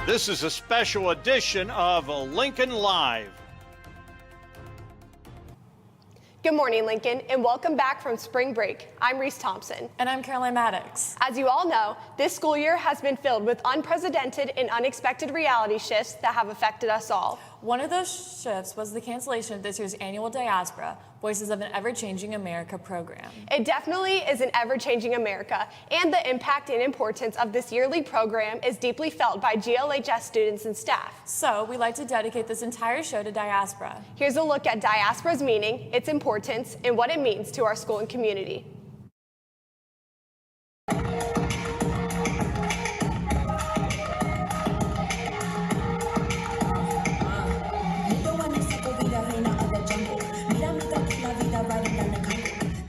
This is a special edition of Lincoln Live. Good morning, Lincoln, and welcome back from spring break. I'm Reese Thompson. And I'm Caroline Maddox. As you all know, this school year has been filled with unprecedented and unexpected reality shifts that have affected us all. One of those shifts was the cancellation of this year's annual Diaspora, Voices of an Ever-Changing America program. It definitely is an ever-changing America, and the impact and importance of this yearly program is deeply felt by GLHS students and staff. So we'd like to dedicate this entire show to Diaspora. Here's a look at Diaspora's meaning, its importance, and what it means to our school and community.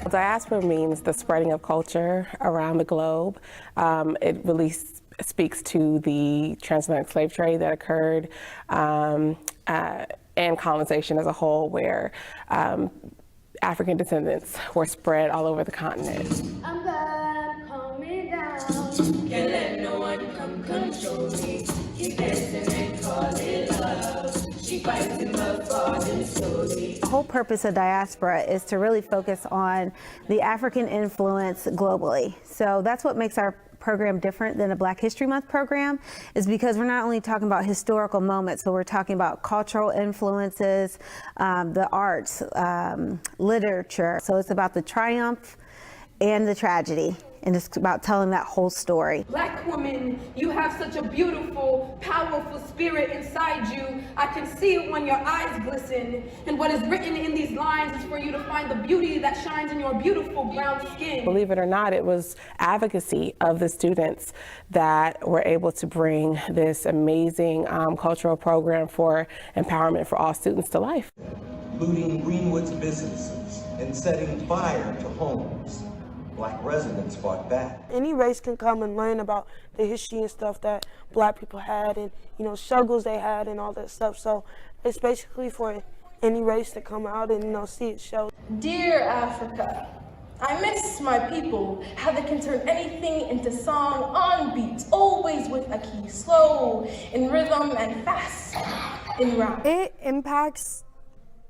Diaspora means the spreading of culture around the globe. It really speaks to the transatlantic slave trade that occurred and colonization as a whole, where African descendants were spread all over the continent. I'm glad coming down. Can't let no one come control me. Keep dancing and call it love. She fights in the garden slowly. The whole purpose of Diaspora is to really focus on the African influence globally. So that's what makes our program different than a Black History Month program, is because we're not only talking about historical moments, but we're talking about cultural influences, the arts, literature. So it's about the triumph and the tragedy, and it's about telling that whole story. Black woman, you have such a beautiful, powerful spirit inside you. I can see it when your eyes glisten. And what is written in these lines is for you to find the beauty that shines in your beautiful brown skin. Believe it or not, it was advocacy of the students that were able to bring this amazing cultural program for empowerment for all students to life. Looting Greenwood's businesses and setting fire to homes. Black residents fought back. Any race can come and learn about the history and stuff that Black people had, and struggles they had and all that stuff. So it's basically for any race to come out and see it show. Dear Africa, I miss my people, how they can turn anything into song on beats, always with a key, slow in rhythm and fast in rhyme. It impacts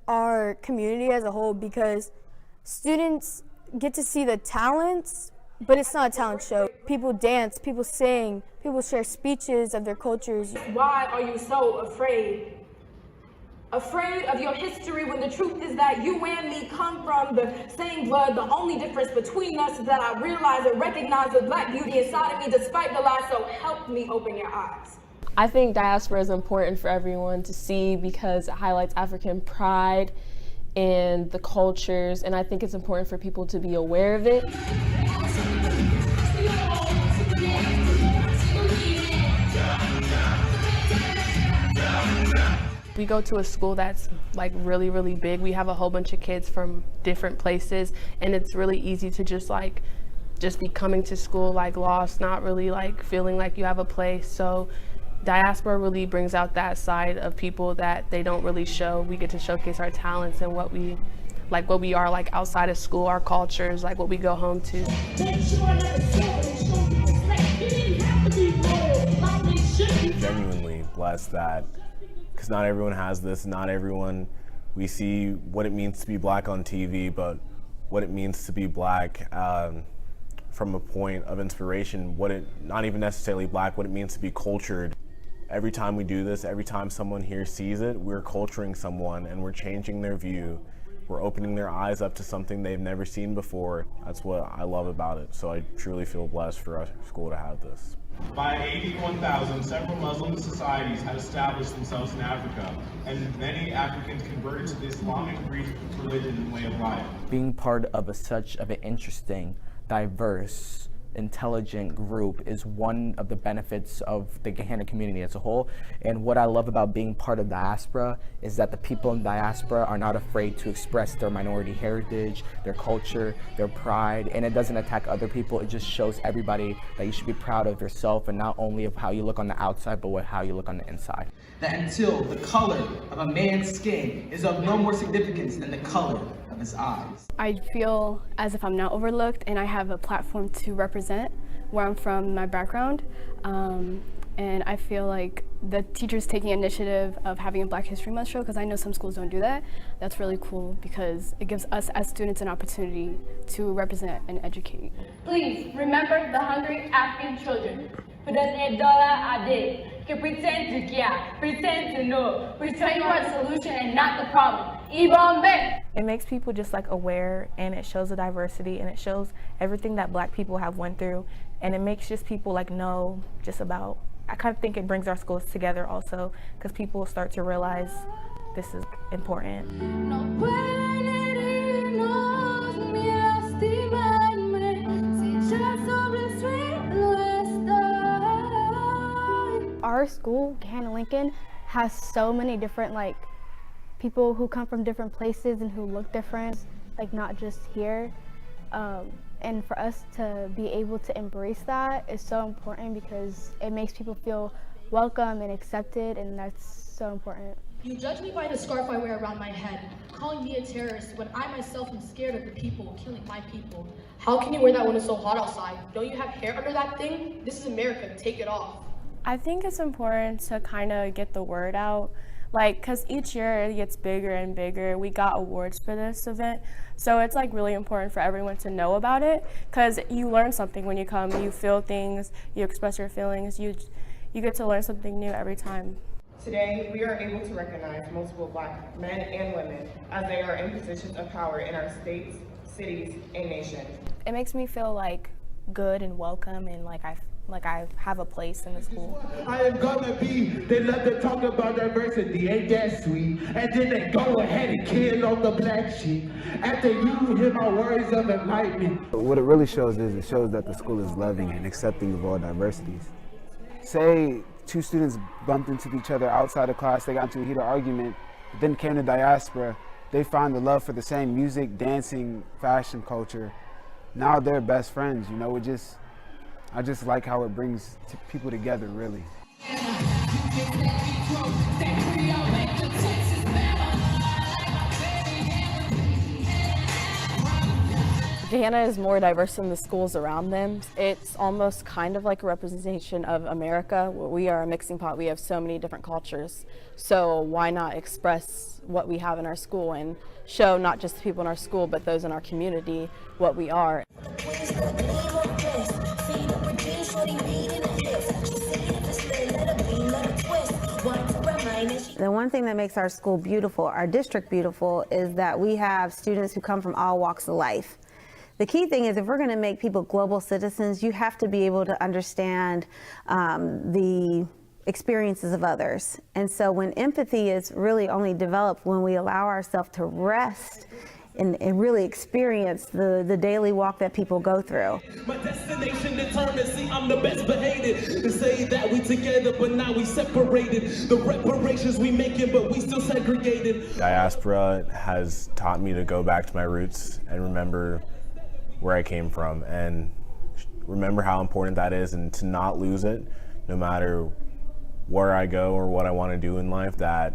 our community as a whole because students get to see the talents, but it's not a talent show. People dance, people sing, people share speeches of their cultures. Why are you so afraid? Afraid of your history when the truth is that you and me come from the same blood. The only difference between us is that I realize and recognize the Black beauty inside of me despite the lies, so help me open your eyes. I think Diaspora is important for everyone to see because it highlights African pride and the cultures, and I think it's important for people to be aware of it. We go to a school that's like really, really big. We have a whole bunch of kids from different places, and it's really easy to just be coming to school like lost, not really like feeling like you have a place. So Diaspora really brings out that side of people that they don't really show. We get to showcase our talents and what we are like outside of school, our cultures, like what we go home to. Genuinely blessed that, because not everyone has this, not everyone, we see what it means to be Black on TV, but what it means to be Black from a point of inspiration, not even necessarily Black, what it means to be cultured. Every time we do this, every time someone here sees it, we're culturing someone and we're changing their view. We're opening their eyes up to something they've never seen before. That's what I love about it. So I truly feel blessed for our school to have this. By AD 1000, several Muslim societies had established themselves in Africa, and many Africans converted to the Islamic religion and way of life. Being part of such an interesting, diverse, intelligent group is one of the benefits of the Gahanna community as a whole. And what I love about being part of Diaspora is that the people in Diaspora are not afraid to express their minority heritage, their culture, their pride, and it doesn't attack other people. It just shows everybody that you should be proud of yourself and not only of how you look on the outside, but how you look on the inside. That until the color of a man's skin is of no more significance than the color of his eyes. I feel as if I'm not overlooked and I have a platform to represent where I'm from, my background. And I feel like the teachers taking initiative of having a Black History Month show, because I know some schools don't do that, that's really cool because it gives us as students an opportunity to represent and educate. Please remember the hungry African children who doesn't $8 a day can pretend to care, pretend to know, pretend you are the solution and not the problem. It makes people just like aware, and it shows the diversity, and it shows everything that Black people have went through, and it makes just people like know just about. I kind of think it brings our schools together also, because people start to realize this is important. Our school, Gahanna Lincoln, has so many different like people who come from different places and who look different, like not just here. And for us to be able to embrace that is so important because it makes people feel welcome and accepted, and that's so important. You judge me by the scarf I wear around my head, calling me a terrorist when I myself am scared of the people killing my people. How can you wear that when it's so hot outside? Don't you have hair under that thing? This is America, take it off. I think it's important to kind of get the word out, like, because each year it gets bigger and bigger. We got awards for this event, so it's like really important for everyone to know about it, because you learn something when you come, you feel things, you express your feelings, you get to learn something new every time. Today, we are able to recognize multiple Black men and women as they are in positions of power in our states, cities, and nations. It makes me feel like good and welcome, and like I have a place in the school. I am gonna be, they love to talk about diversity, ain't that sweet? And then they go ahead and kill on the black sheep. After you hear my words of enlightenment. What it really shows is it shows that the school is loving and accepting of all diversities. Say two students bumped into each other outside of class, they got into a heated argument, then came to diaspora, they found the love for the same music, dancing, fashion culture. Now they're best friends, you know, I just like how it brings people together, really. Gahanna is more diverse than the schools around them. It's almost kind of like a representation of America. We are a mixing pot. We have so many different cultures. So why not express what we have in our school and show not just the people in our school, but those in our community what we are. The one thing that makes our school beautiful, our district beautiful, is that we have students who come from all walks of life. The key thing is if we're going to make people global citizens, you have to be able to understand the experiences of others. And so when empathy is really only developed when we allow ourselves to rest and really experience the daily walk that people go through. My destination determined, see I'm the best behaved. To say that we together, but now we separated. The reparations we making, but we still segregated. Diaspora has taught me to go back to my roots and remember where I came from and remember how important that is, and to not lose it no matter where I go or what I want to do in life, that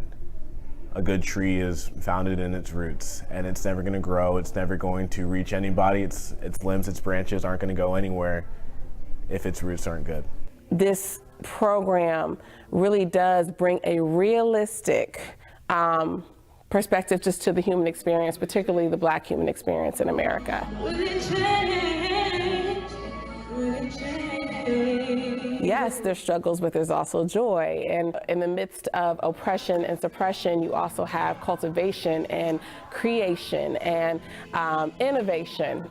a good tree is founded in its roots and it's never going to grow, it's never going to reach anybody, its limbs, its branches aren't going to go anywhere if its roots aren't good. This program really does bring a realistic perspective just to the human experience, particularly the Black human experience in America. Yes, there's struggles, but there's also joy. And in the midst of oppression and suppression, you also have cultivation and creation and innovation.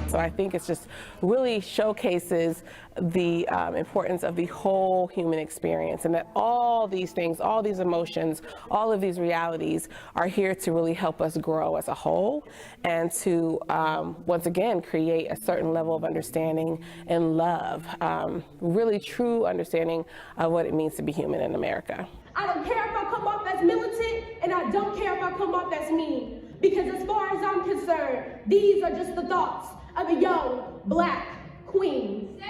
So I think it's just really showcases the importance of the whole human experience, and that all these things, all these emotions, all of these realities are here to really help us grow as a whole and to, once again, create a certain level of understanding and love, really true understanding of what it means to be human in America. I don't care if I come off as militant, and I don't care if I come off as mean, because as far as I'm concerned, these are just the thoughts of a young Black queen.